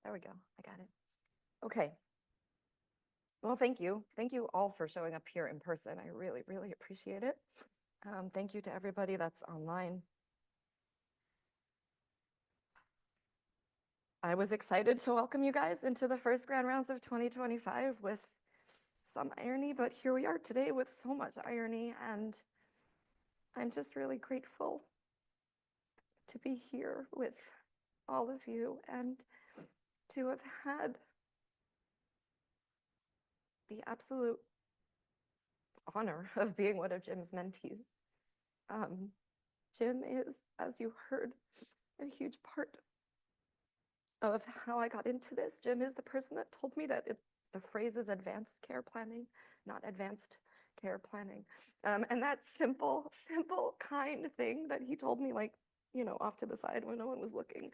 There we go. I got it. Okay. Well, thank you. Thank you all for showing up here in person. I really, really appreciate it. Thank you to everybody that's online. I was excited to welcome you guys into the first grand rounds of 2025 with some irony, but here we are today with so much irony, and I'm just really grateful to be here with all of you and to have had the absolute honor of being one of Jim's mentees. Jim is, as you heard, a huge part of how I got into this. Jim is the person that told me that the phrase is advanced care planning, not advanced care planning. And that simple, kind thing that he told me, like, you know, off to the side when no one was looking,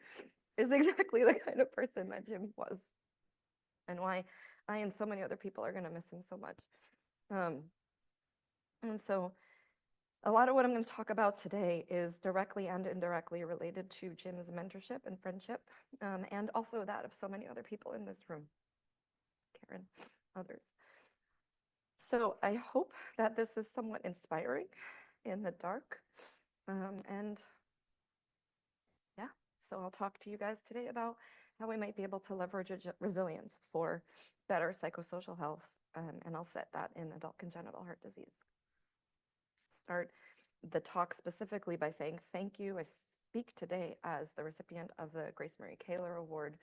is exactly the kind of person that Jim was, and why I and so many other people are going to miss him so much. And so a lot of what I'm going to talk about today is directly and indirectly related to Jim's mentorship and friendship, and also that of so many other people in this room, Karen, others. So I hope that this is somewhat inspiring in the dark. And yeah, so I'll talk to you guys today about how we might be able to leverage resilience for better psychosocial health, and I'll set that in adult congenital heart disease. Start the talk specifically by saying thank you. I speak today as the recipient of the Grace Marie Kaler Award,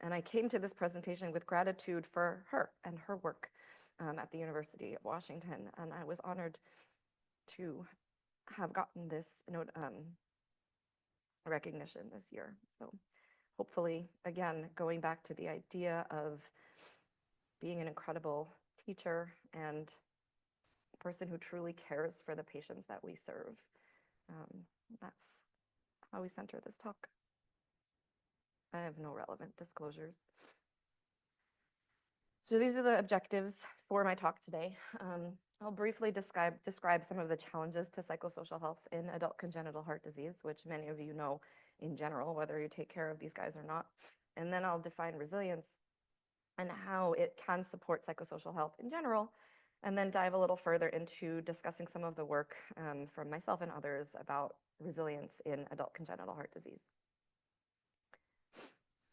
and I came to this presentation with gratitude for her and her work at the University of Washington, and I was honored to have gotten this recognition this year. So hopefully, again, going back to the idea of being an incredible teacher and a person who truly cares for the patients that we serve. That's how we center this talk. I have no relevant disclosures. So these are the objectives for my talk today. I'll briefly describe some of the challenges to psychosocial health in adult congenital heart disease, which many of you know in general, whether you take care of these guys or not. And then I'll define resilience and how it can support psychosocial health in general, and then dive a little further into discussing some of the work from myself and others about resilience in adult congenital heart disease.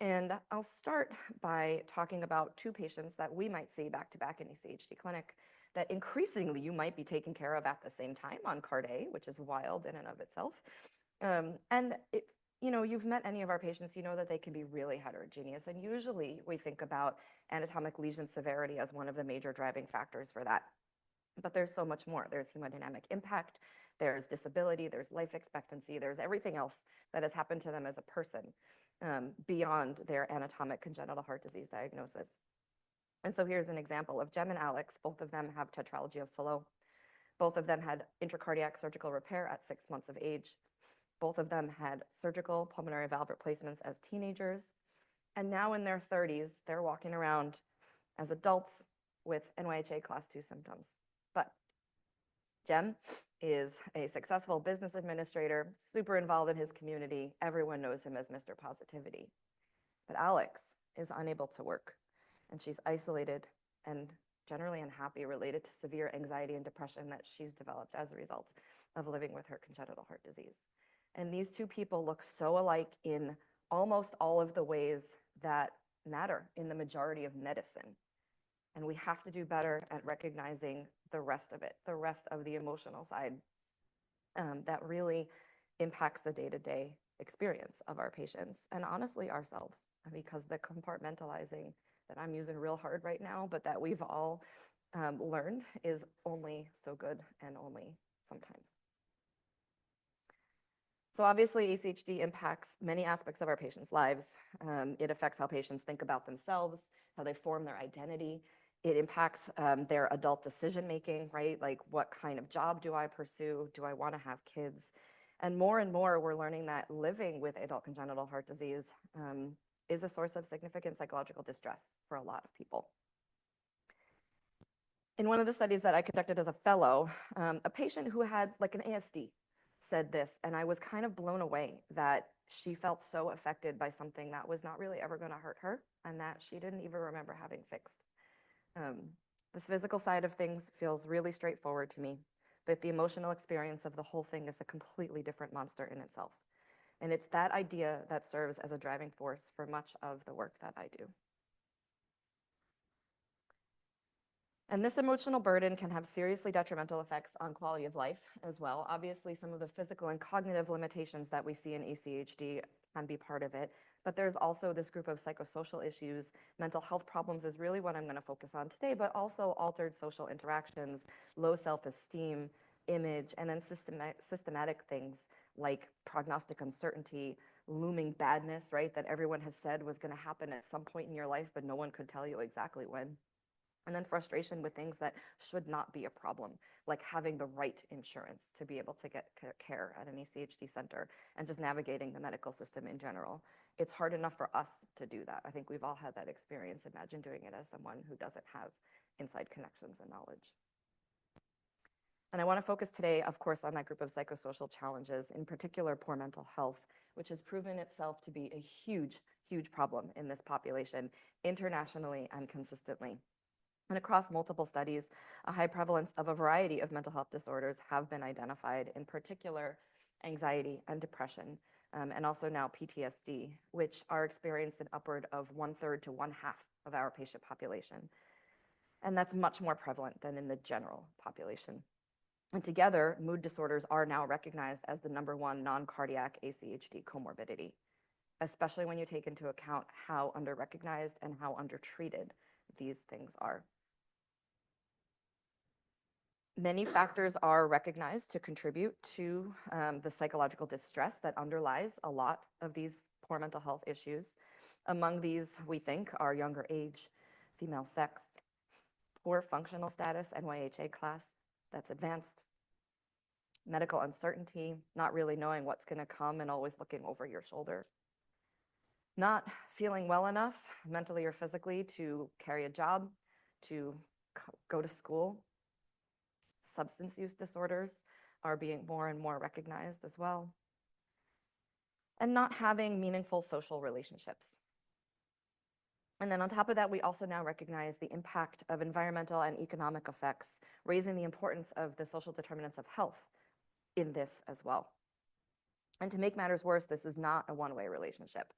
And I'll start by talking about two patients that we might see back-to-back in ECHD clinic that increasingly you might be taking care of at the same time on Card A, which is wild in and of itself. And if you know, you've met any of our patients, you know that they can be really heterogeneous. And usually we think about anatomic lesion severity as one of the major driving factors for that. But there's so much more. There's hemodynamic impact, there's disability, there's life expectancy, there's everything else that has happened to them as a person beyond their anatomic congenital heart disease diagnosis. And so here's an example of Jem and Alex. Both of them have tetralogy of Fallot. Both of them had intracardiac surgical repair at 6 months of age. Both of them had surgical pulmonary valve replacements as teenagers. And now in their 30s, they're walking around as adults with NYHA class 2 symptoms. But Jem is a successful business administrator, super involved in his community. Everyone knows him as Mr. Positivity. But Alex is unable to work, and she's isolated and generally unhappy related to severe anxiety and depression that she's developed as a result of living with her congenital heart disease. And these two people look so alike in almost all of the ways that matter in the majority of medicine. And we have to do better at recognizing the rest of it, the rest of the emotional side that really impacts the day-to-day experience of our patients and honestly ourselves, because the compartmentalizing that I'm using real hard right now, but that we've all learned is only so good and only sometimes. So obviously ECHD impacts many aspects of our patients' lives. It affects how patients think about themselves, how they form their identity. It impacts their adult decision-making, right? Like, what kind of job do I pursue? Do I want to have kids? And more we're learning that living with adult congenital heart disease is a source of significant psychological distress for a lot of people. In one of the studies that I conducted as a fellow, a patient who had like an ASD, said this, and I was kind of blown away that she felt so affected by something that was not really ever going to hurt her and that she didn't even remember having fixed. Um, this physical side of things feels really straightforward to me, but the emotional experience of the whole thing is a completely different monster in itself. And it's that idea that serves as a driving force for much of the work that I do. And this emotional burden can have seriously detrimental effects on quality of life as well. Obviously, some of the physical and cognitive limitations that we see in ACHD can be part of it, but there's also this group of psychosocial issues. Mental health problems is really what I'm going to focus on today, but also altered social interactions, low self-esteem, image, and then systematic things like prognostic uncertainty, looming badness, right, that everyone has said was going to happen at some point in your life, but no one could tell you exactly when. And then frustration with things that should not be a problem, like having the right insurance to be able to get care at an ACHD center and just navigating the medical system in general. It's hard enough for us to do that. I think we've all had that experience. Imagine doing it as someone who doesn't have inside connections and knowledge. And I want to focus today, of course, on that group of psychosocial challenges, in particular poor mental health, which has proven itself to be a huge, huge problem in this population internationally and consistently. And across multiple studies, a high prevalence of a variety of mental health disorders have been identified, in particular anxiety and depression, and also now PTSD, which are experienced in upward of 1/3 to 1/2 of our patient population. And that's much more prevalent than in the general population. And together, mood disorders are now recognized as the #1 non-cardiac ACHD comorbidity, especially when you take into account how under-recognized and how under-treated these things are. Many factors are recognized to contribute to the psychological distress that underlies a lot of these poor mental health issues. Among these, we think, are younger age, female sex, poor functional status, NYHA class that's advanced, medical uncertainty, not really knowing what's going to come and always looking over your shoulder, not feeling well enough mentally or physically to carry a job, to go to school. Substance use disorders are being more and more recognized as well. And not having meaningful social relationships. And then on top of that, we also now recognize the impact of environmental and economic effects, raising the importance of the social determinants of health in this as well. And to make matters worse, this is not a one-way relationship.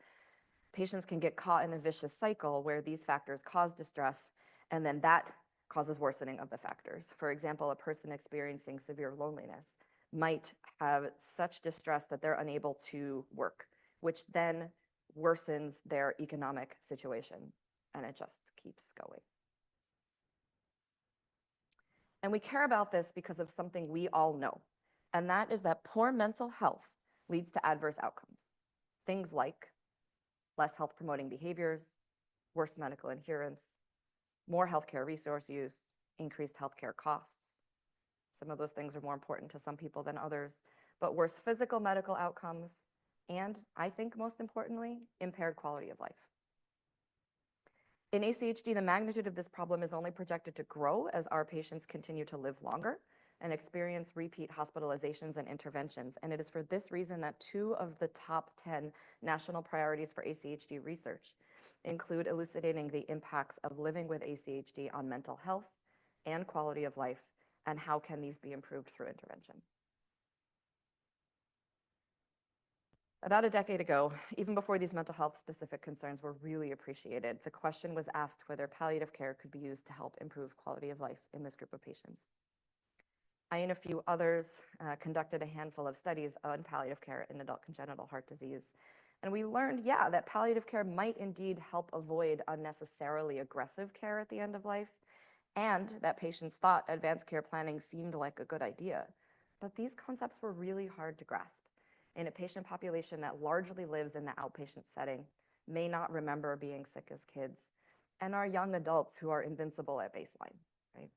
Patients can get caught in a vicious cycle where these factors cause distress, and then that causes worsening of the factors. For example, a person experiencing severe loneliness might have such distress that they're unable to work, which then worsens their economic situation, and it just keeps going. And we care about this because of something we all know, and that is that poor mental health leads to adverse outcomes. Things like less health-promoting behaviors, worse medical adherence, more healthcare resource use, increased healthcare costs. Some of those things are more important to some people than others, but worse physical medical outcomes, and I think most importantly, impaired quality of life. In ACHD, the magnitude of this problem is only projected to grow as our patients continue to live longer and experience repeat hospitalizations and interventions. And it is for this reason that 2 of the top 10 national priorities for ACHD research include elucidating the impacts of living with ACHD on mental health and quality of life, and how can these be improved through intervention. About a decade ago, even before these mental health specific concerns were really appreciated, the question was asked whether palliative care could be used to help improve quality of life in this group of patients. I and a few others conducted a handful of studies on palliative care in adult congenital heart disease. And we learned, yeah, that palliative care might indeed help avoid unnecessarily aggressive care at the end of life, and that patients thought advanced care planning seemed like a good idea. But these concepts were really hard to grasp in a patient population that largely lives in the outpatient setting, may not remember being sick as kids, and are young adults who are invincible at baseline, right?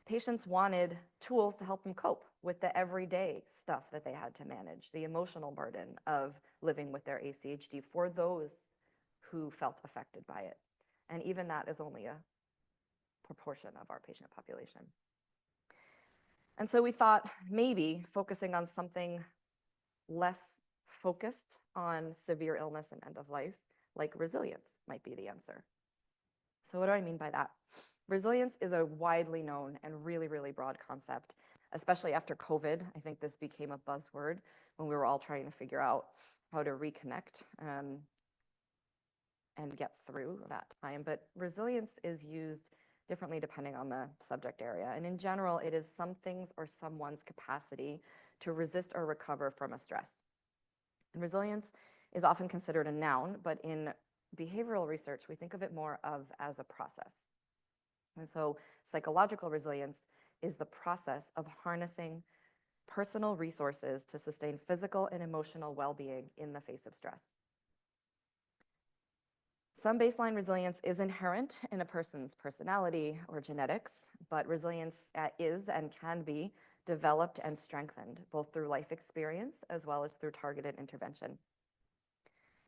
Patients wanted tools to help them cope with the everyday stuff that they had to manage, the emotional burden of living with their ACHD for those who felt affected by it. And even that is only a proportion of our patient population. And so we thought maybe focusing on something less focused on severe illness and end of life, like resilience, might be the answer. So what do I mean by that? Resilience is a widely known and really, really broad concept, especially after COVID. I think this became a buzzword when we were all trying to figure out how to reconnect and get through that time. But resilience is used differently depending on the subject area. And in general, it is something's or someone's capacity to resist or recover from a stress. And resilience is often considered a noun, but in behavioral research, we think of it more as a process. And so psychological resilience is the process of harnessing personal resources to sustain physical and emotional well-being in the face of stress. Some baseline resilience is inherent in a person's personality or genetics, but resilience is and can be developed and strengthened, both through life experience as well as through targeted intervention.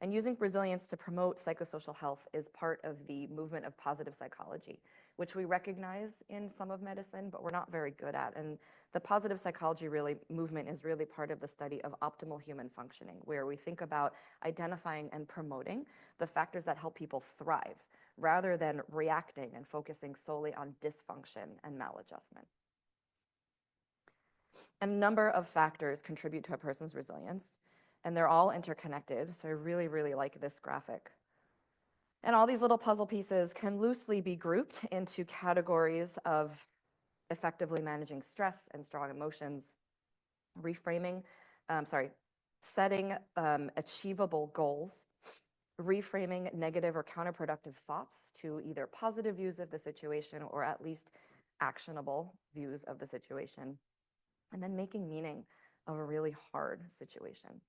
And using resilience to promote psychosocial health is part of the movement of positive psychology, which we recognize in some of medicine, but we're not very good at. And the positive psychology movement is really part of the study of optimal human functioning, where we think about identifying and promoting the factors that help people thrive, rather than reacting and focusing solely on dysfunction and maladjustment. A number of factors contribute to a person's resilience, and they're all interconnected. So I really, really like this graphic. And all these little puzzle pieces can loosely be grouped into categories of effectively managing stress and strong emotions, setting achievable goals, reframing negative or counterproductive thoughts to either positive views of the situation or at least actionable views of the situation, and then making meaning of a really hard situation.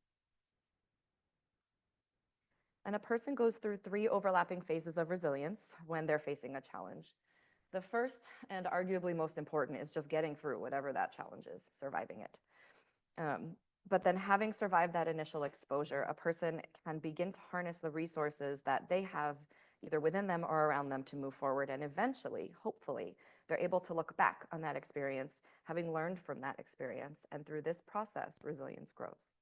And a person goes through 3 overlapping phases of resilience when they're facing a challenge. The first and arguably most important is just getting through whatever that challenge is, surviving it. But then having survived that initial exposure, a person can begin to harness the resources that they have either within them or around them to move forward. And eventually, hopefully, they're able to look back on that experience, having learned from that experience. And through this process, resilience grows.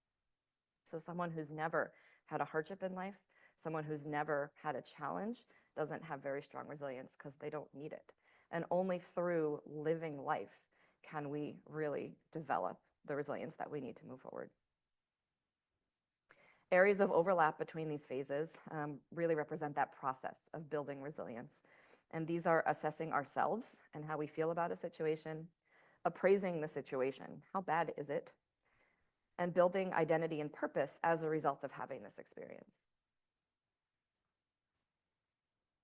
So someone who's never had a hardship in life, someone who's never had a challenge, doesn't have very strong resilience because they don't need it. And only through living life can we really develop the resilience that we need to move forward. Areas of overlap between these phases really represent that process of building resilience. And these are assessing ourselves and how we feel about a situation, appraising the situation, how bad is it, and building identity and purpose as a result of having this experience.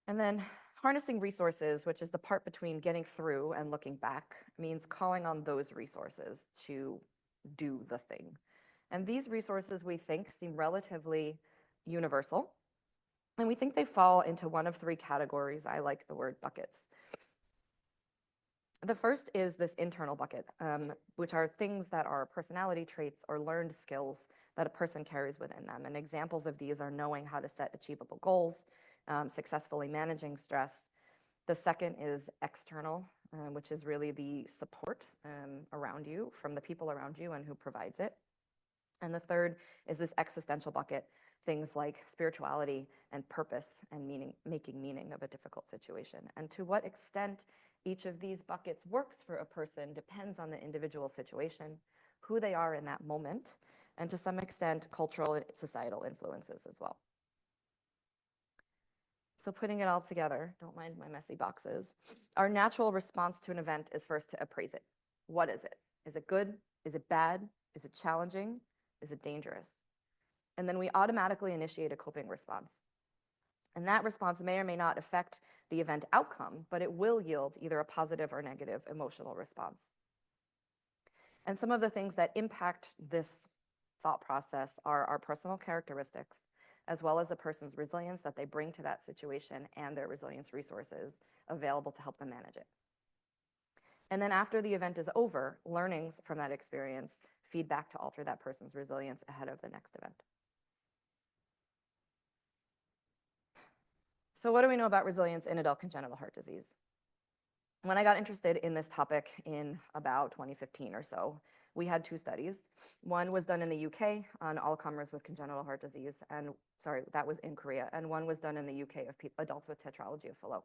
And then harnessing resources, which is the part between getting through and looking back, means calling on those resources to do the thing. And these resources, we think, seem relatively universal. And we think they fall into one of 3 categories. I like the word buckets. The first is this internal bucket, which are things that are personality traits or learned skills that a person carries within them. And examples of these are knowing how to set achievable goals, successfully managing stress. The second is external, which is really the support around you, from the people around you and who provides it. And the third is this existential bucket, things like spirituality and purpose and meaning, making meaning of a difficult situation. And to what extent each of these buckets works for a person depends on the individual situation, who they are in that moment, and to some extent, cultural and societal influences as well. So putting it all together, don't mind my messy boxes, our natural response to an event is first to appraise it. What is it? Is it good? Is it bad? Is it challenging? Is it dangerous? And then we automatically initiate a coping response. And that response may or may not affect the event outcome, but it will yield either a positive or negative emotional response. And some of the things that impact this thought process are our personal characteristics, as well as a person's resilience that they bring to that situation and their resilience resources available to help them manage it. And then after the event is over, learnings from that experience feed back to alter that person's resilience ahead of the next event. So what do we know about resilience in adult congenital heart disease? When I got interested in this topic in about 2015 or so, we had two studies. One was done in the UK on all comers with congenital heart disease, and sorry, that was in Korea, and one was done in the UK of adults with tetralogy of Fallot.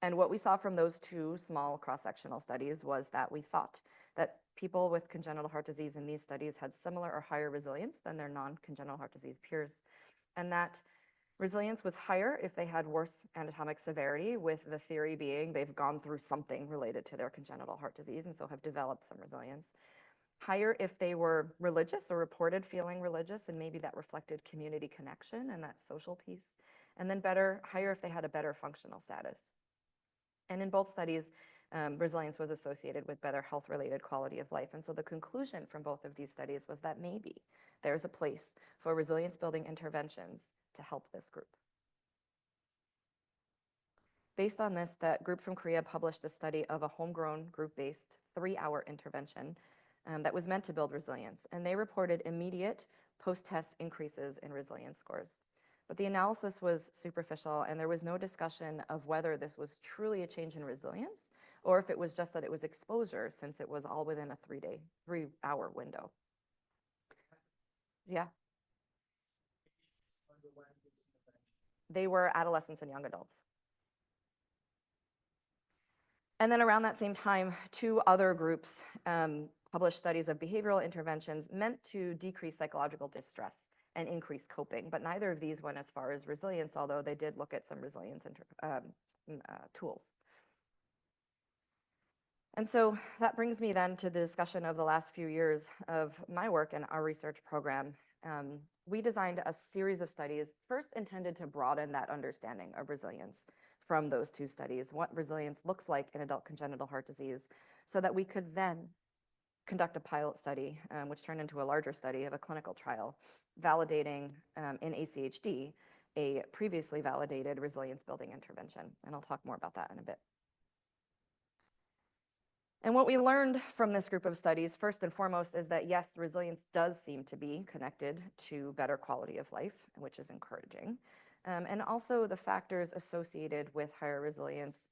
And what we saw from those two small cross-sectional studies was that we thought that people with congenital heart disease in these studies had similar or higher resilience than their non-congenital heart disease peers, and that resilience was higher if they had worse anatomic severity, with the theory being they've gone through something related to their congenital heart disease and so have developed some resilience. Higher if they were religious or reported feeling religious, and maybe that reflected community connection and that social piece. And then higher if they had a better functional status. And in both studies, resilience was associated with better health-related quality of life. And so the conclusion from both of these studies was that maybe there's a place for resilience-building interventions to help this group. Based on this, that group from Korea published a study of a homegrown group-based 3-hour intervention that was meant to build resilience. And they reported immediate post-test increases in resilience scores. But the analysis was superficial, and there was no discussion of whether this was truly a change in resilience or if it was just that it was exposure, since it was all within a 3-hour window. Yeah. They were adolescents and young adults. And then around that same time, two other groups published studies of behavioral interventions meant to decrease psychological distress and increase coping, but neither of these went as far as resilience, although they did look at some resilience tools. And so that brings me then to the discussion of the last few years of my work in our research program. We designed a series of studies, first intended to broaden that understanding of resilience from those two studies, what resilience looks like in adult congenital heart disease, so that we could then conduct a pilot study, which turned into a larger study of a clinical trial, validating in ACHD a previously validated resilience building intervention. And I'll talk more about that in a bit. And what we learned from this group of studies, first and foremost, is that yes, resilience does seem to be connected to better quality of life, which is encouraging. And also the factors associated with higher resilience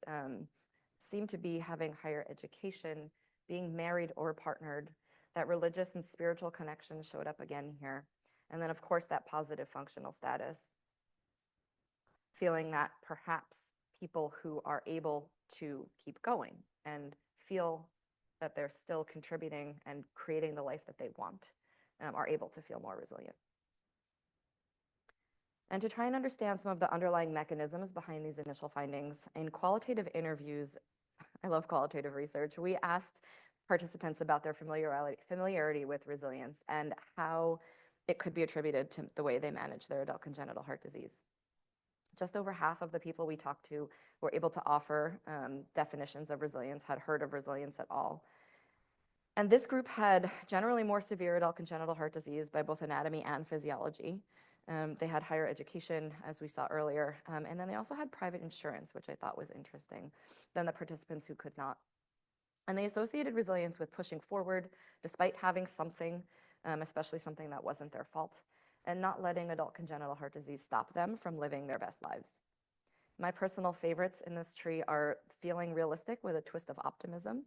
seem to be having higher education, being married or partnered, that religious and spiritual connection showed up again here. And then of course that positive functional status, feeling that perhaps people who are able to keep going and feel that they're still contributing and creating the life that they want are able to feel more resilient. And to try and understand some of the underlying mechanisms behind these initial findings, in qualitative interviews, I love qualitative research, we asked participants about their familiarity with resilience and how it could be attributed to the way they manage their adult congenital heart disease. Just over half of the people we talked to were able to offer definitions of resilience, had heard of resilience at all. And this group had generally more severe adult congenital heart disease by both anatomy and physiology. They had higher education, as we saw earlier, and then they also had private insurance, which I thought was interesting, than the participants who could not. And they associated resilience with pushing forward despite having something, especially something that wasn't their fault, and not letting adult congenital heart disease stop them from living their best lives. My personal favorites in this tree are feeling realistic with a twist of optimism,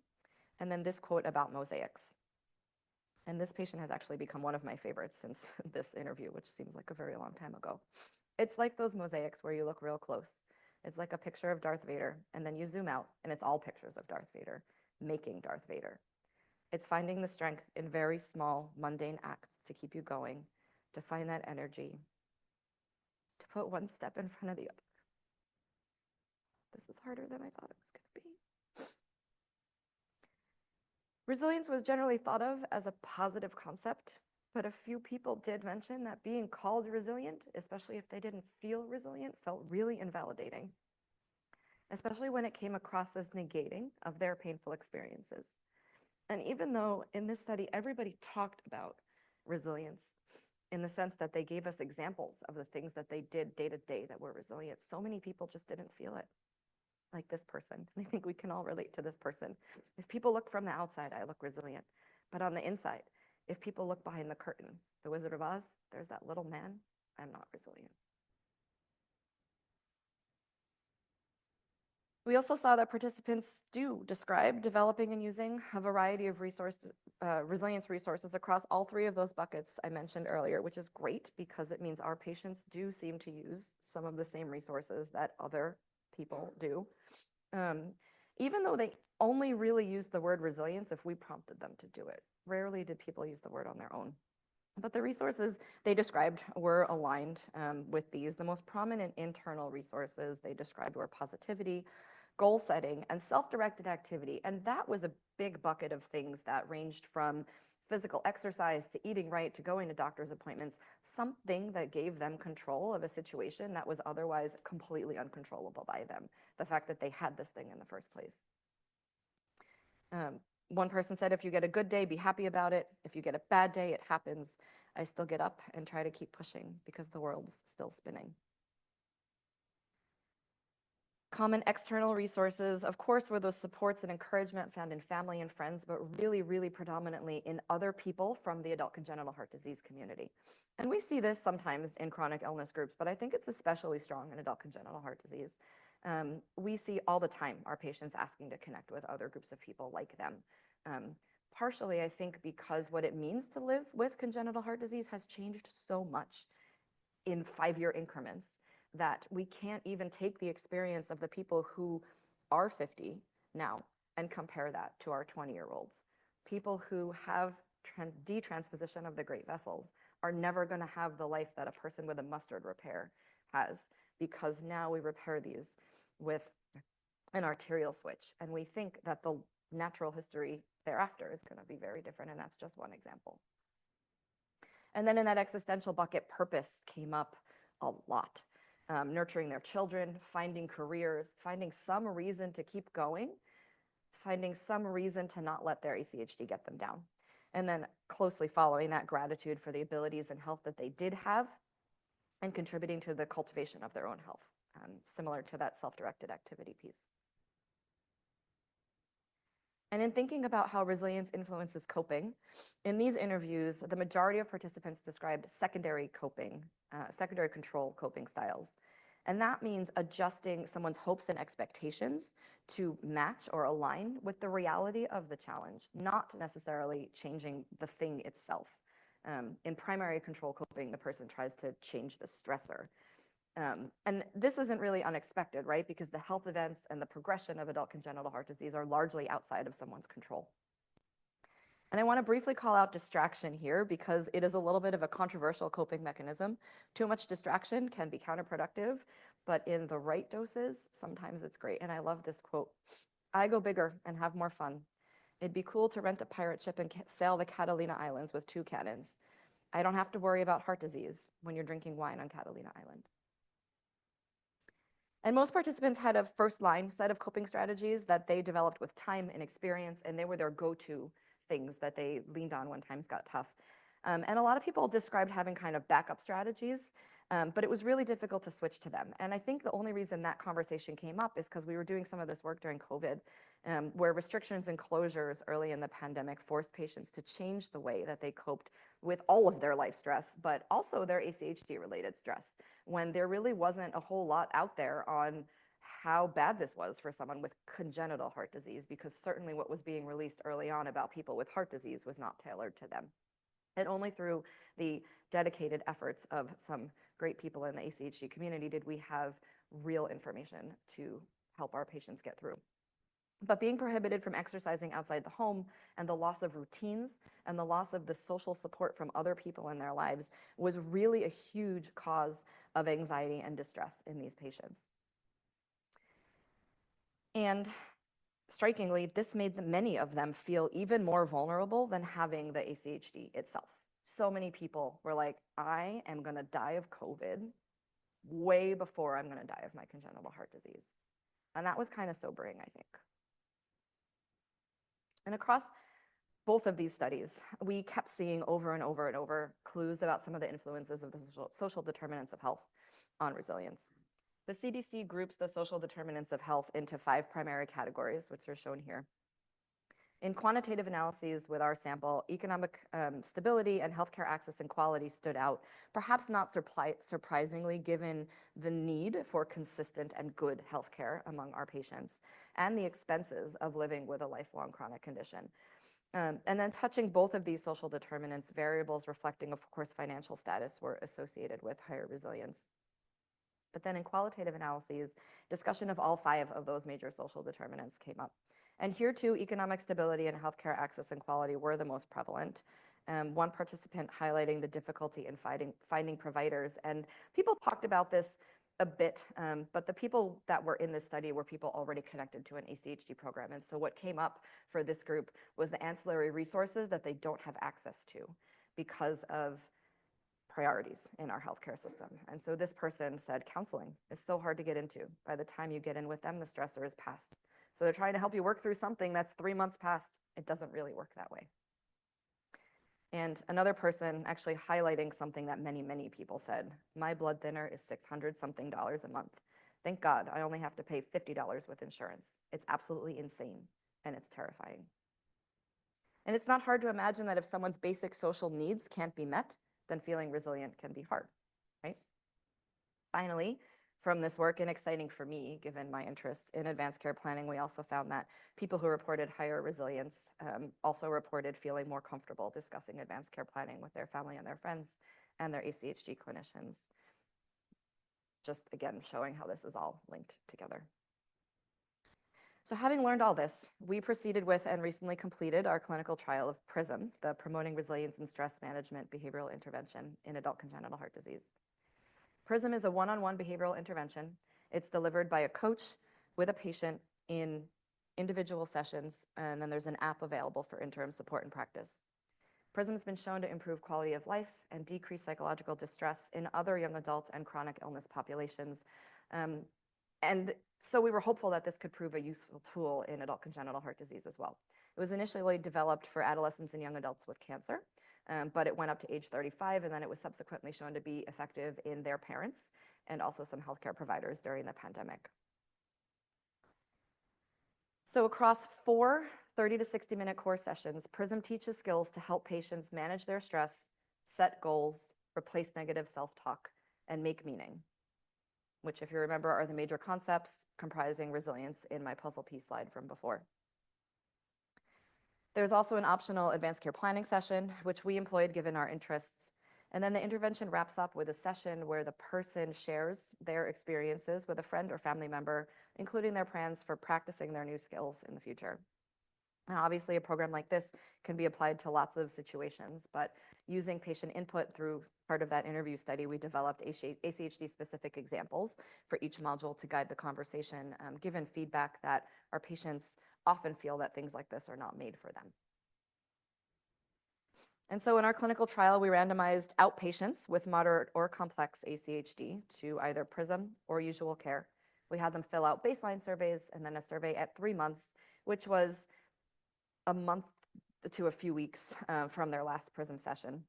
and then this quote about mosaics. And this patient has actually become one of my favorites since this interview, which seems like a very long time ago. It's like those mosaics where you look real close. It's like a picture of Darth Vader, and then you zoom out, and it's all pictures of Darth Vader, making Darth Vader. It's finding the strength in very small, mundane acts to keep you going, to find that energy, to put one step in front of the other. This is harder than I thought it was going to be. Resilience was generally thought of as a positive concept, but a few people did mention that being called resilient, especially if they didn't feel resilient, felt really invalidating, especially when it came across as negating of their painful experiences. And even though in this study, everybody talked about resilience in the sense that they gave us examples of the things that they did day to day that were resilient, so many people just didn't feel it. Like this person. And I think we can all relate to this person. If people look from the outside, I look resilient. But on the inside, if people look behind the curtain, the Wizard of Oz, there's that little man, I'm not resilient. We also saw that participants do describe developing and using a variety of resilience resources across all three of those buckets I mentioned earlier, which is great because it means our patients do seem to use some of the same resources that other people do. Even though they only really use the word resilience if we prompted them to do it. Rarely did people use the word on their own. But the resources they described were aligned with these. The most prominent internal resources they described were positivity, goal setting, and self-directed activity. And that was a big bucket of things that ranged from physical exercise to eating right to going to doctor's appointments, something that gave them control of a situation that was otherwise completely uncontrollable by them. The fact that they had this thing in the first place. One person said, if you get a good day, be happy about it. If you get a bad day, it happens. I still get up and try to keep pushing because the world's still spinning. Common external resources, of course, were those supports and encouragement found in family and friends, but really, really predominantly in other people from the adult congenital heart disease community. And we see this sometimes in chronic illness groups, but I think it's especially strong in adult congenital heart disease. We see all the time our patients asking to connect with other groups of people like them. Partially, I think, because what it means to live with congenital heart disease has changed so much in 5-year increments that we can't even take the experience of the people who are 50 now and compare that to our 20-year-olds. People who have detransposition of the great vessels are never going to have the life that a person with a mustard repair has, because now we repair these with an arterial switch. And we think that the natural history thereafter is going to be very different. And that's just one example. And then in that existential bucket, purpose came up a lot. Nurturing their children, finding careers, finding some reason to keep going, finding some reason to not let their ACHD get them down. And then closely following that, gratitude for the abilities and health that they did have and contributing to the cultivation of their own health, similar to that self-directed activity piece. And in thinking about how resilience influences coping, in these interviews, the majority of participants described secondary control coping styles. And that means adjusting someone's hopes and expectations to match or align with the reality of the challenge, not necessarily changing the thing itself. In primary control coping, the person tries to change the stressor. And this isn't really unexpected, right? Because the health events and the progression of adult congenital heart disease are largely outside of someone's control. And I want to briefly call out distraction here because it is a little bit of a controversial coping mechanism. Too much distraction can be counterproductive, but in the right doses, sometimes it's great. And I love this quote: "I go bigger and have more fun. It'd be cool to rent a pirate ship and sail the Catalina Islands with 2 cannons. I don't have to worry about heart disease when you're drinking wine on Catalina Island." And most participants had a first-line set of coping strategies that they developed with time and experience, and they were their go-to things that they leaned on when times got tough. And a lot of people described having kind of backup strategies, but it was really difficult to switch to them. And I think the only reason that conversation came up is because we were doing some of this work during COVID, where restrictions and closures early in the pandemic forced patients to change the way that they coped with all of their life stress, but also their ACHD-related stress, when there really wasn't a whole lot out there on how bad this was for someone with congenital heart disease, because certainly what was being released early on about people with heart disease was not tailored to them. And only through the dedicated efforts of some great people in the ACHD community did we have real information to help our patients get through. But being prohibited from exercising outside the home and the loss of routines and the loss of the social support from other people in their lives was really a huge cause of anxiety and distress in these patients. And strikingly, this made many of them feel even more vulnerable than having the ACHD itself. So many people were like, I am going to die of COVID way before I'm going to die of my congenital heart disease. And that was kind of sobering, I think. And across both of these studies, we kept seeing over and over and over clues about some of the influences of the social determinants of health on resilience. The CDC groups the social determinants of health into 5 primary categories, which are shown here. In quantitative analyses with our sample, economic stability and healthcare access and quality stood out, perhaps not surprisingly given the need for consistent and good healthcare among our patients and the expenses of living with a lifelong chronic condition. And then touching both of these social determinants, variables reflecting, of course, financial status were associated with higher resilience. But then in qualitative analyses, discussion of all 5 of those major social determinants came up. And here too, economic stability and healthcare access and quality were the most prevalent. One participant highlighting the difficulty in finding providers. And people talked about this a bit, but the people that were in this study were people already connected to an ACHD program. And so what came up for this group was the ancillary resources that they don't have access to because of priorities in our healthcare system. And so this person said, counseling is so hard to get into. By the time you get in with them, the stressor is past. So they're trying to help you work through something that's 3 months past. It doesn't really work that way. And another person actually highlighting something that many, many people said, my blood thinner is $600 something a month. Thank God I only have to pay $50 with insurance. It's absolutely insane and it's terrifying. And it's not hard to imagine that if someone's basic social needs can't be met, then feeling resilient can be hard, right? Finally, from this work, and exciting for me, given my interests in advanced care planning, we also found that people who reported higher resilience also reported feeling more comfortable discussing advanced care planning with their family and their friends and their ACHD clinicians. Just again, showing how this is all linked together. So having learned all this, we proceeded with and recently completed our clinical trial of PRISM, the Promoting Resilience and Stress Management Behavioral Intervention in Adult Congenital Heart Disease. PRISM is a one-on-one behavioral intervention. It's delivered by a coach with a patient in individual sessions, and then there's an app available for interim support and practice. PRISM has been shown to improve quality of life and decrease psychological distress in other young adult and chronic illness populations. And so we were hopeful that this could prove a useful tool in adult congenital heart disease as well. It was initially developed for adolescents and young adults with cancer, but it went up to age 35, and then it was subsequently shown to be effective in their parents and also some healthcare providers during the pandemic. So across 4 30 to 60-minute core sessions, PRISM teaches skills to help patients manage their stress, set goals, replace negative self-talk, and make meaning, which, if you remember, are the major concepts comprising resilience in my puzzle piece slide from before. There's also an optional advanced care planning session, which we employed given our interests. And then the intervention wraps up with a session where the person shares their experiences with a friend or family member, including their plans for practicing their new skills in the future. Now, obviously, a program like this can be applied to lots of situations, but using patient input through part of that interview study, we developed ACHD-specific examples for each module to guide the conversation, given feedback that our patients often feel that things like this are not made for them. And so in our clinical trial, we randomized outpatients with moderate or complex ACHD to either PRISM or usual care. We had them fill out baseline surveys and then a survey at 3 months, which was a month to a few weeks from their last PRISM session.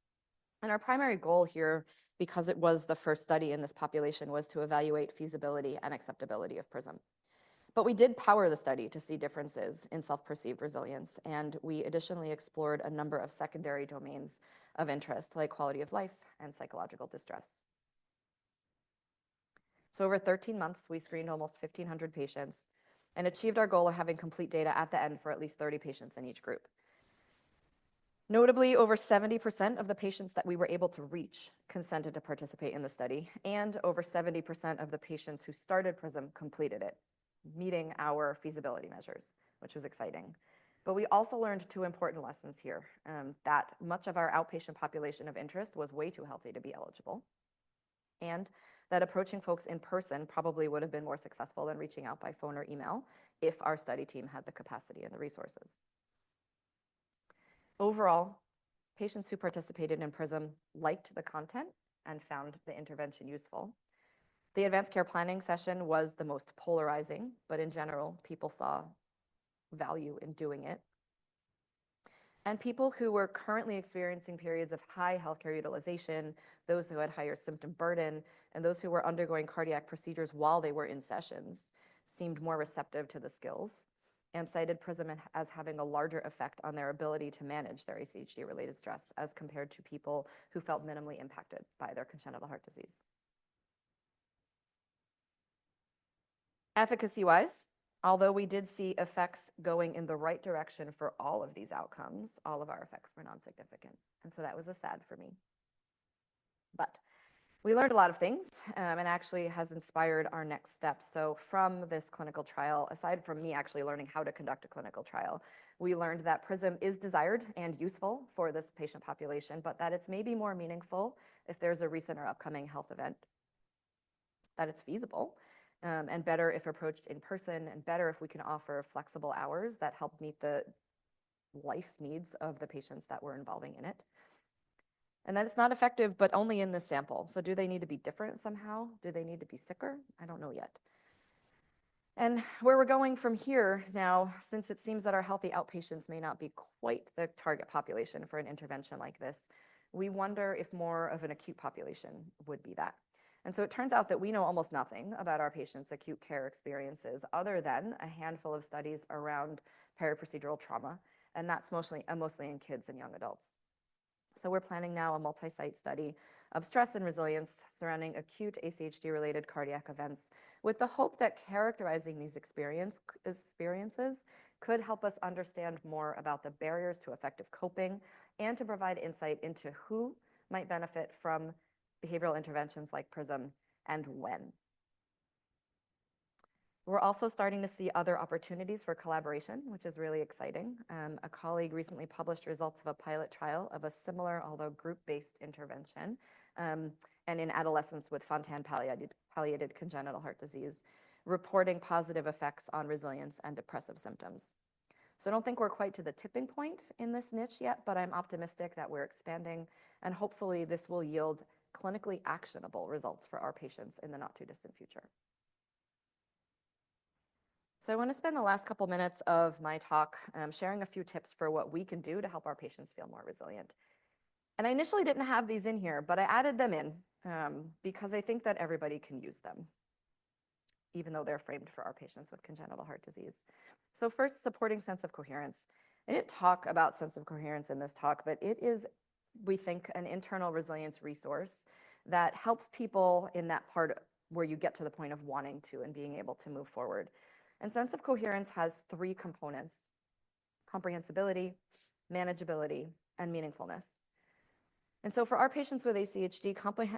And our primary goal here, because it was the first study in this population, was to evaluate feasibility and acceptability of PRISM. But we did power the study to see differences in self-perceived resilience, and we additionally explored a number of secondary domains of interest, like quality of life and psychological distress. So over 13 months, we screened almost 1,500 patients and achieved our goal of having complete data at the end for at least 30 patients in each group. Notably, over 70% of the patients that we were able to reach consented to participate in the study, and over 70% of the patients who started PRISM completed it, meeting our feasibility measures, which was exciting. But we also learned 2 important lessons here, that much of our outpatient population of interest was way too healthy to be eligible, and that approaching folks in person probably would have been more successful than reaching out by phone or email if our study team had the capacity and the resources. Overall, patients who participated in PRISM liked the content and found the intervention useful. The advanced care planning session was the most polarizing, but in general, people saw value in doing it. And people who were currently experiencing periods of high healthcare utilization, those who had higher symptom burden, and those who were undergoing cardiac procedures while they were in sessions, seemed more receptive to the skills. and cited PRISM as having a larger effect on their ability to manage their ACHD-related stress as compared to people who felt minimally impacted by their congenital heart disease. Efficacy-wise, although we did see effects going in the right direction for all of these outcomes, all of our effects were non-significant. And so that was a sad for me. But we learned a lot of things and actually has inspired our next steps. So from this clinical trial, aside from me actually learning how to conduct a clinical trial, we learned that PRISM is desired and useful for this patient population, but that it's maybe more meaningful if there's a recent or upcoming health event, that it's feasible, and better if approached in person, and better if we can offer flexible hours that help meet the life needs of the patients that we're involving in it. And that it's not effective, but only in this sample. So do they need to be different somehow? Do they need to be sicker? I don't know yet. And where we're going from here now, since it seems that our healthy outpatients may not be quite the target population for an intervention like this, we wonder if more of an acute population would be that. And so it turns out that we know almost nothing about our patients' acute care experiences other than a handful of studies around periprocedural trauma, and that's mostly in kids and young adults. So we're planning now a multi-site study of stress and resilience surrounding acute ACHD-related cardiac events with the hope that characterizing these experiences could help us understand more about the barriers to effective coping and to provide insight into who might benefit from behavioral interventions like PRISM and when. We're also starting to see other opportunities for collaboration, which is really exciting. A colleague recently published results of a pilot trial of a similar, although group-based intervention, and in adolescents with Fontan-palliated congenital heart disease, reporting positive effects on resilience and depressive symptoms. So I don't think we're quite to the tipping point in this niche yet, but I'm optimistic that we're expanding, and hopefully this will yield clinically actionable results for our patients in the not too distant future. So I want to spend the last couple minutes of my talk sharing a few tips for what we can do to help our patients feel more resilient. And I initially didn't have these in here, but I added them in because I think that everybody can use them, even though they're framed for our patients with congenital heart disease. So first, supporting sense of coherence. I didn't talk about sense of coherence in this talk, but it is, we think, an internal resilience resource that helps people in that part where you get to the point of wanting to and being able to move forward. And sense of coherence has three components: comprehensibility, manageability, and meaningfulness. And so for our patients with ACHD,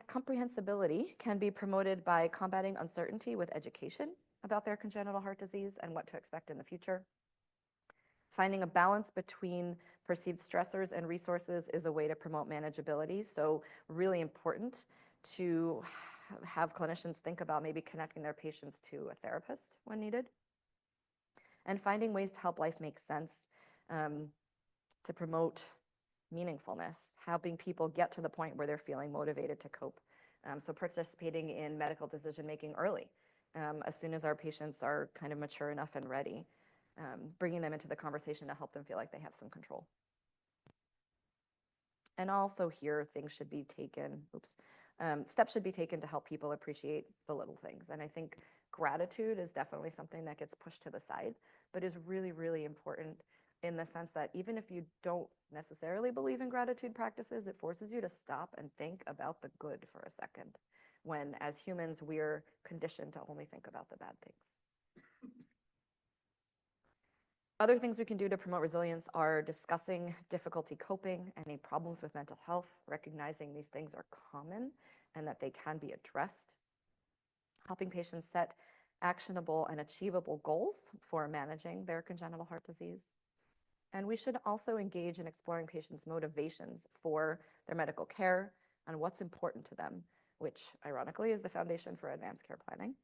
comprehensibility can be promoted by combating uncertainty with education about their congenital heart disease and what to expect in the future. Finding a balance between perceived stressors and resources is a way to promote manageability. So really important to have clinicians think about maybe connecting their patients to a therapist when needed. And finding ways to help life make sense, to promote meaningfulness, helping people get to the point where they're feeling motivated to cope. So participating in medical decision-making early, as soon as our patients are kind of mature enough and ready, bringing them into the conversation to help them feel like they have some control. And also here, things should be taken, steps should be taken to help people appreciate the little things. And I think gratitude is definitely something that gets pushed to the side, but is really, really important in the sense that even if you don't necessarily believe in gratitude practices, it forces you to stop and think about the good for a second, when as humans, we're conditioned to only think about the bad things. Other things we can do to promote resilience are discussing difficulty coping, any problems with mental health, recognizing these things are common and that they can be addressed, helping patients set actionable and achievable goals for managing their congenital heart disease. And we should also engage in exploring patients' motivations for their medical care and what's important to them, which ironically is the foundation for advanced care planning.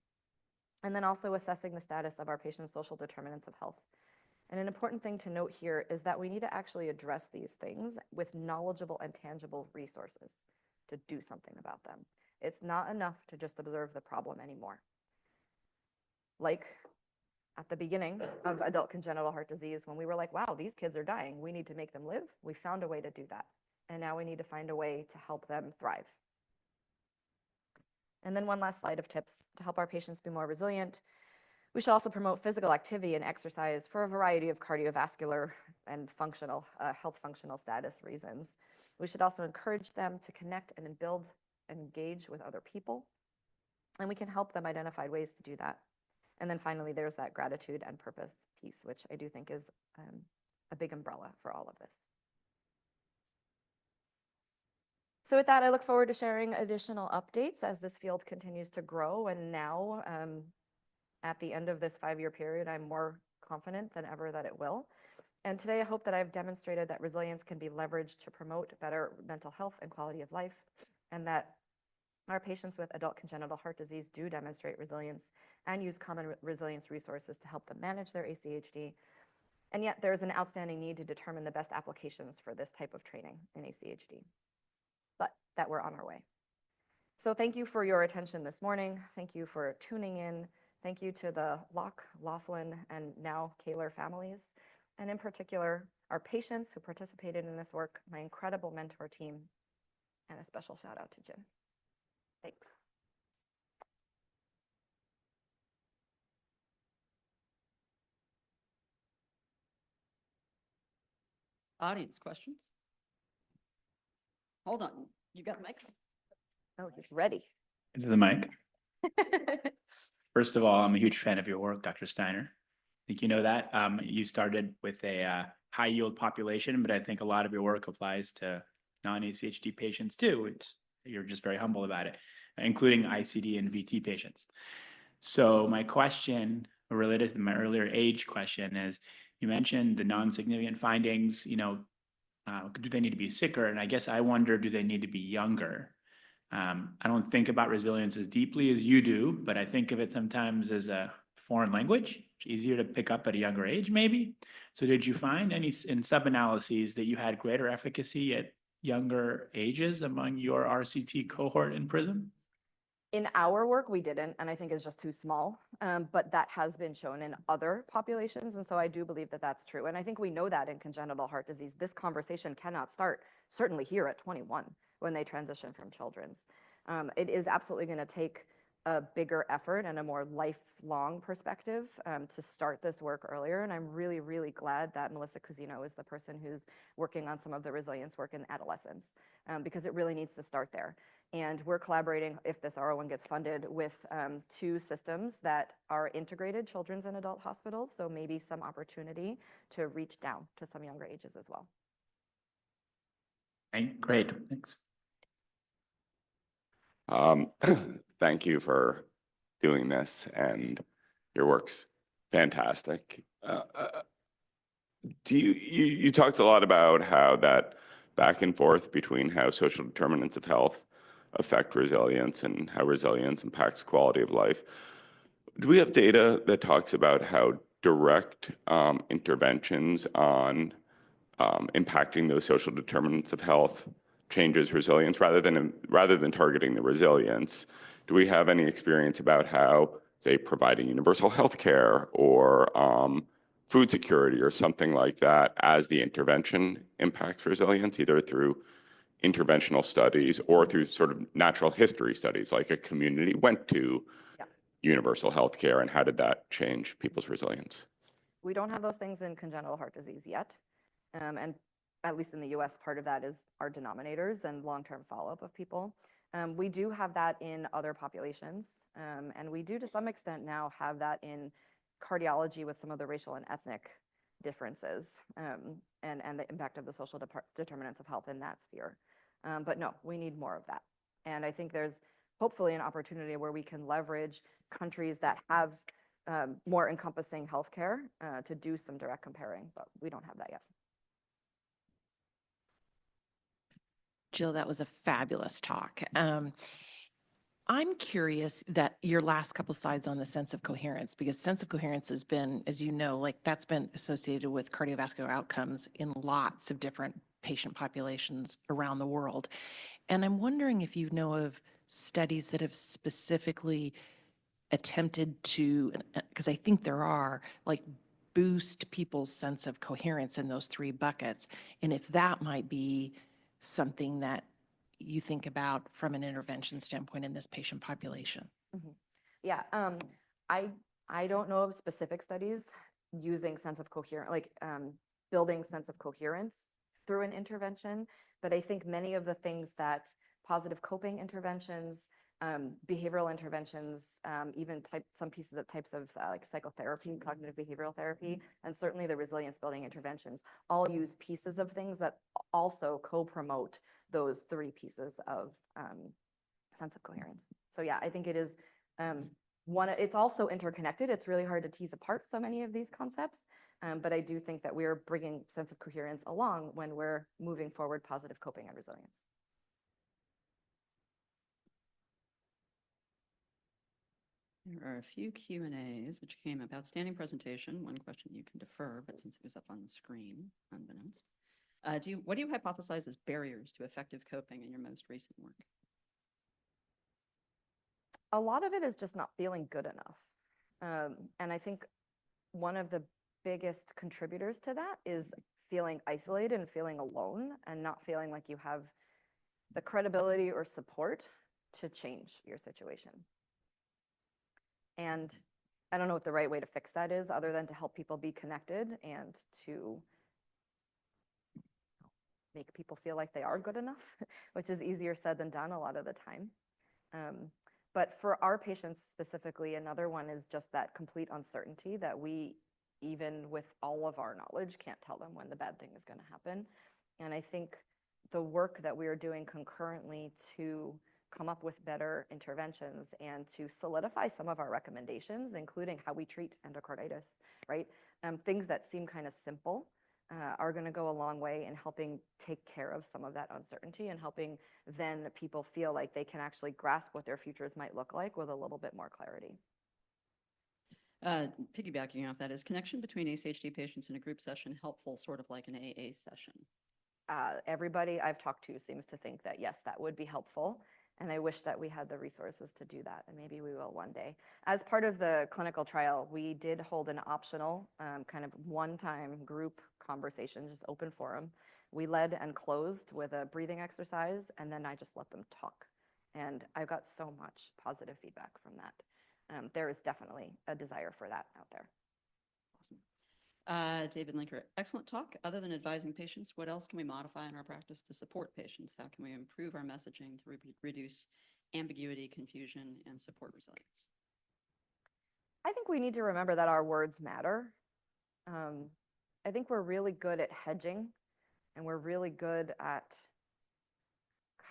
And then also assessing the status of our patients' social determinants of health. And an important thing to note here is that we need to actually address these things with knowledgeable and tangible resources to do something about them. It's not enough to just observe the problem anymore. Like at the beginning of adult congenital heart disease, when we were like, wow, these kids are dying, we need to make them live, we found a way to do that. And now we need to find a way to help them thrive. And then one last slide of tips to help our patients be more resilient. We should also promote physical activity and exercise for a variety of cardiovascular and functional, health functional status reasons. We should also encourage them to connect and build and engage with other people. And we can help them identify ways to do that. And then finally, there's that gratitude and purpose piece, which I do think is a big umbrella for all of this. So with that, I look forward to sharing additional updates as this field continues to grow. And now, at the end of this 5-year period, I'm more confident than ever that it will. And today, I hope that I've demonstrated that resilience can be leveraged to promote better mental health and quality of life, and that our patients with adult congenital heart disease do demonstrate resilience and use common resilience resources to help them manage their ACHD. And yet, there's an outstanding need to determine the best applications for this type of training in ACHD, but that we're on our way. So thank you for your attention this morning. Thank you for tuning in. Thank you to the Laughlin, and now Kaler families, and in particular, our patients who participated in this work, my incredible mentor team, and a special shout out to Jim. Thanks. Audience questions? Hold on, you got the mic? Oh, he's ready. Is it the mic? First of all, I'm a huge fan of your work, Dr. Steiner. I think you know that. You started with a high yield population, but I think a lot of your work applies to non-ACHD patients too, which you're just very humble about it, including ICD and VT patients. So my question related to my earlier age question is, you mentioned the non-significant findings, do they need to be sicker? And I guess I wonder, do they need to be younger? I don't think about resilience as deeply as you do, but I think of it sometimes as a foreign language. It's easier to pick up at a younger age, maybe. So did you find any in sub-analyses that you had greater efficacy at younger ages among your RCT cohort in PRISM? In our work, we didn't, and I think it's just too small, but that has been shown in other populations, and so I do believe that that's true. And I think we know that in congenital heart disease, this conversation cannot start, certainly here at 21, when they transition from children's. It is absolutely gonna take a bigger effort and a more lifelong perspective to start this work earlier, and I'm really, really glad that Melissa Cusino is the person who's working on some of the resilience work in adolescents, because it really needs to start there. And we're collaborating, if this R01 gets funded, with 2 systems that are integrated children's and adult hospitals, so maybe some opportunity to reach down to some younger ages as well. Okay, great, thanks. Thank you for doing this, and your work's fantastic. You talked a lot about how that back and forth between how social determinants of health affect resilience and how resilience impacts quality of life. Do we have data that talks about how direct interventions on impacting those social determinants of health changes resilience rather than targeting the resilience? Do we have any experience about how, say, providing universal health care or food security or something like that as the intervention impacts resilience, either through interventional studies or through sort of natural history studies, like a community went to universal health care, and how did that change people's resilience? We don't have those things in congenital heart disease yet. And at least in the US, part of that is our denominators and long-term follow-up of people. We do have that in other populations. And we do, to some extent now, have that in cardiology with some of the racial and ethnic differences and the impact of the social determinants of health in that sphere. But no, we need more of that. And I think there's hopefully an opportunity where we can leverage countries that have more encompassing healthcare to do some direct comparing, but we don't have that yet. Jill, that was a fabulous talk. I'm curious that your last couple slides on the sense of coherence, because sense of coherence has been, as you know, like that's been associated with cardiovascular outcomes in lots of different patient populations around the world. And I'm wondering if you know of studies that have specifically attempted to, because I think there are, like boost people's sense of coherence in those 3 buckets. And if that might be something that you think about from an intervention standpoint in this patient population. Mm-hmm. Yeah, I I don't know of specific studies using sense of coherence, like building sense of coherence through an intervention. But I think many of the things that positive coping interventions, behavioral interventions, even some types of like psychotherapy, cognitive behavioral therapy, and certainly the resilience building interventions all use pieces of things that also co-promote those three pieces of sense of coherence. So yeah, I think it is it's also interconnected. It's really hard to tease apart so many of these concepts, but I do think that we're bringing sense of coherence along when we're moving forward positive coping and resilience. There are a few Q&As which came up. Outstanding presentation. One question you can defer, but since it was up on the screen, unbeknownst. What do you hypothesize as barriers to effective coping in your most recent work? A lot of it is just not feeling good enough. And I think one of the biggest contributors to that is feeling isolated and feeling alone and not feeling like you have the credibility or support to change your situation. And I don't know what the right way to fix that is other than to help people be connected and to make people feel like they are good enough, which is easier said than done a lot of the time. But for our patients specifically, another one is just that complete uncertainty that we, even with all of our knowledge, can't tell them when the bad thing is going to happen. And I think the work that we are doing concurrently to come up with better interventions and to solidify some of our recommendations, including how we treat endocarditis, right? Things that seem kind of simple are going to go a long way in helping take care of some of that uncertainty and helping then people feel like they can actually grasp what their futures might look like with a little bit more clarity. Piggybacking off that, is connection between ACHD patients in a group session helpful, sort of like an AA session? Everybody I've talked to seems to think that, yes, that would be helpful. And I wish that we had the resources to do that, and maybe we will one day. As part of the clinical trial, we did hold an optional kind of one-time group conversation, just open forum. We led and closed with a breathing exercise, and then I just let them talk. And I got so much positive feedback from that. There is definitely a desire for that out there. Awesome. David Linker, excellent talk. Other than advising patients, what else can we modify in our practice to support patients? How can we improve our messaging to reduce ambiguity, confusion, and support resilience? I think we need to remember that our words matter. I think we're really good at hedging, and we're really good at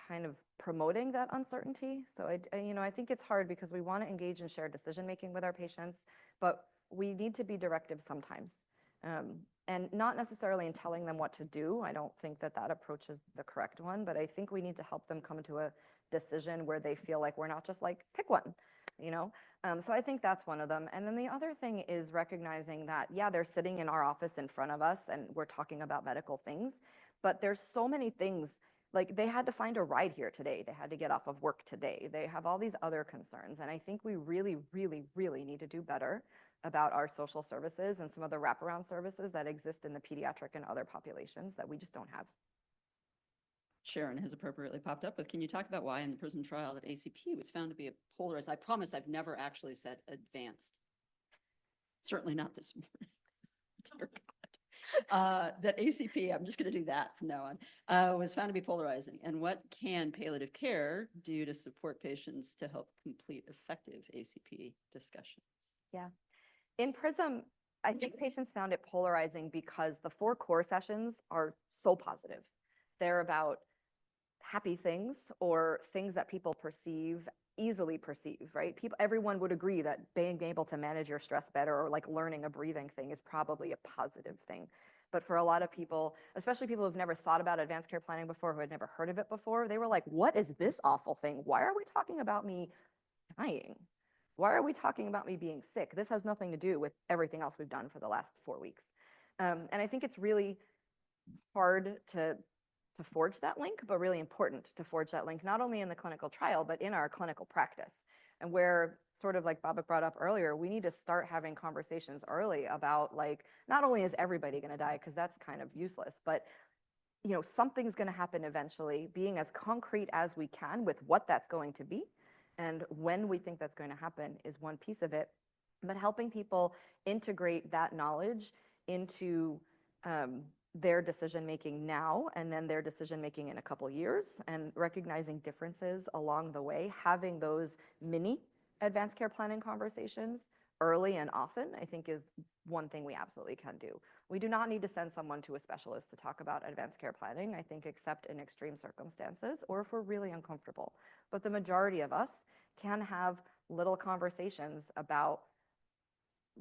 kind of promoting that uncertainty. So I think it's hard because we want to engage in shared decision-making with our patients, but we need to be directive sometimes. And not necessarily in telling them what to do. I don't think that that approach is the correct one, but I think we need to help them come to a decision where they feel like we're not just like, pick one, you know? So I think that's one of them. And then the other thing is recognizing that, yeah, they're sitting in our office in front of us and we're talking about medical things, but there's so many things, like they had to find a ride here today. They had to get off of work today. They have all these other concerns. And I think we really, really, really need to do better about our social services and some of the wraparound services that exist in the pediatric and other populations that we just don't have. Sharon has appropriately popped up with, can you talk about why in the PRISM trial that ACP was found to be a polarized? I promise I've never actually said advanced. Certainly not this morning. Dear God. That ACP, I'm just going to do that from now on, was found to be polarizing. And what can palliative care do to support patients to help complete effective ACP discussions? Yeah. In PRISM, I think patients found it polarizing because the 4 core sessions are so positive. They're about happy things or things that people easily perceive, right? Everyone would agree that being able to manage your stress better or like learning a breathing thing is probably a positive thing. But for a lot of people, especially people who've never thought about advanced care planning before, who had never heard of it before, they were like, what is this awful thing? Why are we talking about me dying? Why are we talking about me being sick? This has nothing to do with everything else we've done for the last 4 weeks. And I think it's really hard to forge that link, but really important to forge that link, not only in the clinical trial, but in our clinical practice. And where, sort of like Babak brought up earlier, we need to start having conversations early about like, not only is everybody going to die, because that's kind of useless, but something's going to happen eventually, being as concrete as we can with what that's going to be. And when we think that's going to happen is one piece of it. but helping people integrate that knowledge into their decision making now and then their decision making in a couple years, and recognizing differences along the way, having those mini advanced care planning conversations early and often, I think is one thing we absolutely can do. We do not need to send someone to a specialist to talk about advanced care planning, I think, except in extreme circumstances or if we're really uncomfortable. But the majority of us can have little conversations about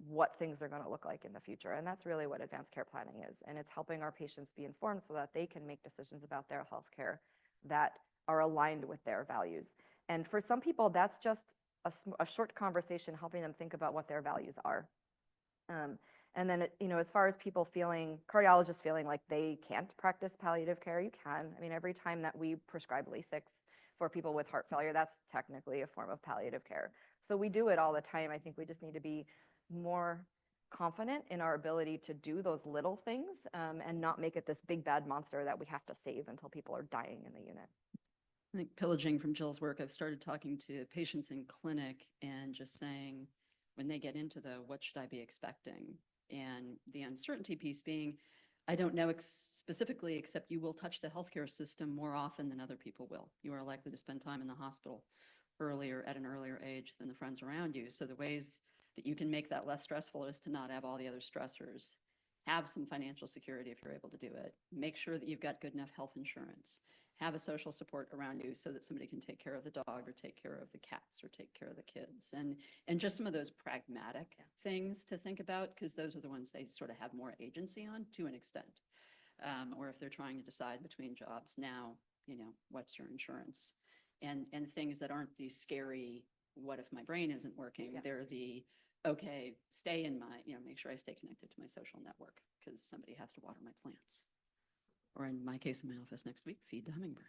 what things are going to look like in the future. And that's really what advanced care planning is. And it's helping our patients be informed so that they can make decisions about their healthcare that are aligned with their values. And for some people, that's just a short conversation helping them think about what their values are. And then, as far as people feeling, cardiologists feeling like they can't practice palliative care, you can. I mean, every time that we prescribe Lasix for people with heart failure, that's technically a form of palliative care. So we do it all the time. I think we just need to be more confident in our ability to do those little things and not make it this big bad monster that we have to save until people are dying in the unit. I think pillaging from Jill's work, I've started talking to patients in clinic and just saying, when they get into the what should I be expecting? And the uncertainty piece being, I don't know specifically, except you will touch the healthcare system more often than other people will. You are likely to spend time in the hospital earlier, at an earlier age than the friends around you. So the ways that you can make that less stressful is to not have all the other stressors. Have some financial security if you're able to do it. Make sure that you've got good enough health insurance. Have a social support around you so that somebody can take care of the dog or take care of the cats or take care of the kids. And just some of those pragmatic things to think about, because those are the ones they sort of have more agency on to an extent. Or if they're trying to decide between jobs now, what's your insurance? And things that aren't these scary, what if my brain isn't working? Yeah. They're the, okay, stay in my, make sure I stay connected to my social network because somebody has to water my plants. Or in my case, in my office next week, feed the hummingbirds.